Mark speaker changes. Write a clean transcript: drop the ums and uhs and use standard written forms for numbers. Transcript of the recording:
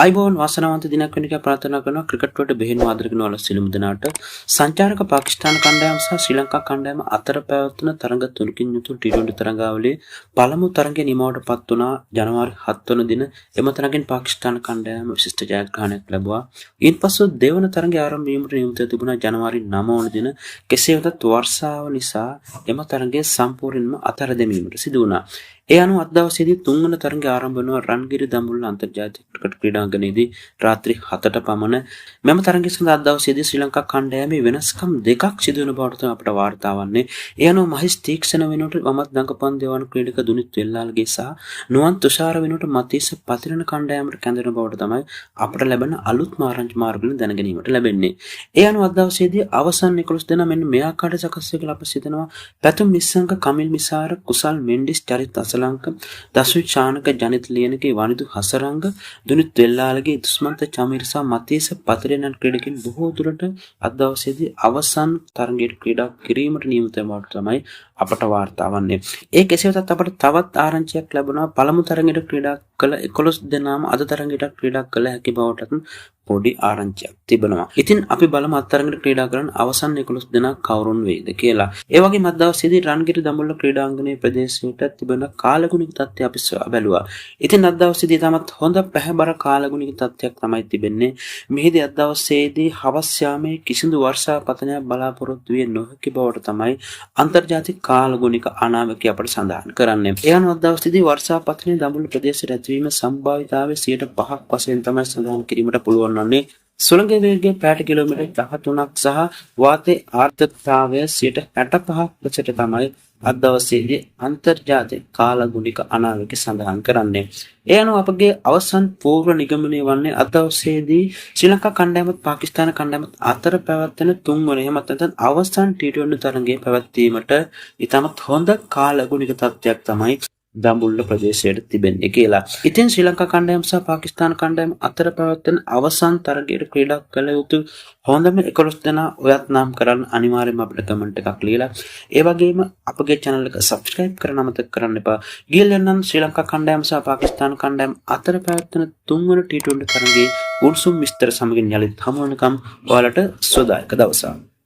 Speaker 1: අයිබෝන් වාසනාවන්ත දිනක් වෙන එක ප්‍රාර්ථනා කරනවා ක්‍රිකට් වලට බෙහෙන් ආදරය කරන වල සිළුමු දෙනාට. සංචාරක පාකිස්තාන කණ්ඩායම සහ ශ්‍රී ලංකා කණ්ඩායම අතර පැවැත්වෙන තරඟ තුනකින් යුතු T20 තරඟාවලියේ පළමු තරඟය නිමවටපත් වුණා ජනවාරි 7 වන දින. එම තරඟෙන් පාකිස්තාන කණ්ඩායම විශිෂ්ට ජයග්‍රහණයක් ලැබුවා. ඊන්පසු දෙවන තරඟය ආරම්භ වීමට නියමිතව තිබුණා ජනවාරි 9 වන දින. කෙසේ වෙතත් වර්ෂාව නිසා එම තරඟය සම්පූර්ණයෙන්ම අතහැර දැමීමට සිදු වුණා. ඒ අනුව අද දවසේදී තුන්වන තරඟය ආරම්භ වෙනවා රන්ගිරි දඹුල්ල අන්තර්ජාතික ක්‍රිකට් ක්‍රීඩාංගණයේදී රාත්‍රී 7ට පමණ. මෙම තරඟය සඳහා අද දවසේදී ශ්‍රී ලංකා කණ්ඩායමේ වෙනස්කම් දෙකක් සිදු වෙන බවට තමයි අපට වාර්තා වන්නේ. ඒ අනුව මහිස් තීක්ෂණ වෙනුවට වමත් දඟපන් දෙවන ක්‍රීඩක දුනිත් වෙල්ලාල්ගේ සහ නුවන් තුෂාර වෙනුවට මතීස පතිරණ කණ්ඩායමට කැඳවෙන බවට තමයි අපට ලැබෙන අලුත්ම ආරංචි මාර්ගවලින් දැන ගැනීමට ලැබෙන්නේ. ඒ අනුව අද දවසේදී අවසන් 11 දෙනා මෙන්න මේ ආකාරයට සකස් වෙලා අප සිතනවා. පැතුම් නිස්සංක කමිල් මිසාර කුසල් මෙන්ඩිස් චරිත අසලංක දසු චානක ජනිත ලියනගේ වනිදු හසරංග දුනිත් වෙල්ලාලගේ දුස්මන්ත චමීර සහ මතීස පතිරණන් ක්‍රීඩකින් බොහෝ දුරට අද දවසේදී අවසන් තරඟයට ක්‍රීඩා කිරීමට නියමිත බවට තමයි අපට වාර්තා වන්නේ. ඒ කෙසේ වෙතත් අපට තවත් ආරංචියක් ලැබුණා පළමු තරඟයට ක්‍රීඩා කළ 11 දෙනාම අද තරඟයට ක්‍රීඩා කළ හැකි බවටත් පොඩි ආරංචියක් තිබෙනවා. ඉතින් අපි බලමු අද තරඟයට ක්‍රීඩා කරන අවසන් 11 දෙනා කවුරුන් වෙයිද කියලා. ඒ වගේම අද දවසේදී රන්ගිරි දඹුල්ල ක්‍රීඩාංගණයේ ප්‍රදේශයට තිබෙන කාලගුණික තත්ත්වය අපි බැලුවා. ඉතින් අද දවසේදී තමත් හොඳ පැහැබර කාලගුණික තත්ත්වයක් තමයි තිබෙන්නේ. මෙහිදී අද දවසේදී හවස් යාමේ කිසිදු වර්ෂාපතනයක් බලාපොරොත්තු විය නොහැකි බවට තමයි අන්තර්ජාතික කාලගුණික අනාවැකිය අපට සඳහන් කරන්නේ. ඒ අනුව අද දවසේදී වර්ෂාපතනය දඹුල්ල ප්‍රදේශයට ඇතිවීම සම්භාවිතාවය 5% වශයෙන් තමයි සඳහන් කිරීමට පුළුවන් වන්නේ. සුළඟ වේගය පැයට කිලෝමීටර් 13ක් සහ වාතයේ ආර්ද්‍රතාවය 65% තමයි අද දවසේදී අන්තර්ජාතික කාලගුණික අනාවැකිය සඳහන් කරන්නේ. ඒ අනුව අපගේ අවසන් පූර්ව නිගමනය වන්නේ අද දවසේදී ශ්‍රී ලංකා කණ්ඩායමත් පාකිස්තාන කණ්ඩායමත් අතර පැවැත්වෙන තුන්වන එහෙමත් නැත්නම් අවසන් T20 තරඟයේ පැවැත්වීමට ඉතාමත් හොඳ කාලගුණික තත්ත්වයක් තමයි දඹුල්ල ප්‍රදේශයට තිබෙන්නේ කියලා. ඉතින් ශ්‍රී ලංකා කණ්ඩායම සහ පාකිස්තාන කණ්ඩායම අතර පැවැත්වෙන අවසන් තරගයට ක්‍රීඩා කළ යුතු හොඳම 11 දෙනා ඔයත් නම් කරන්න අනිවාර්යයෙන්ම අපිට කමෙන්ට් එකක් ලියලා ඒ වගේම අපගේ channel එක subscribe කරන්න අමතක කරන්න එපා. ගියලෙන්නම් ශ්‍රී ලංකා කණ්ඩායම සහ පාකිස්තාන කණ්ඩායම අතර පැවැත්වෙන තුන්වන T20 තරගයේ උණුසුම් විස්තර සමගින් යලිත් හමු වෙනකම් ඔයාලට සුවදායක දවසක්.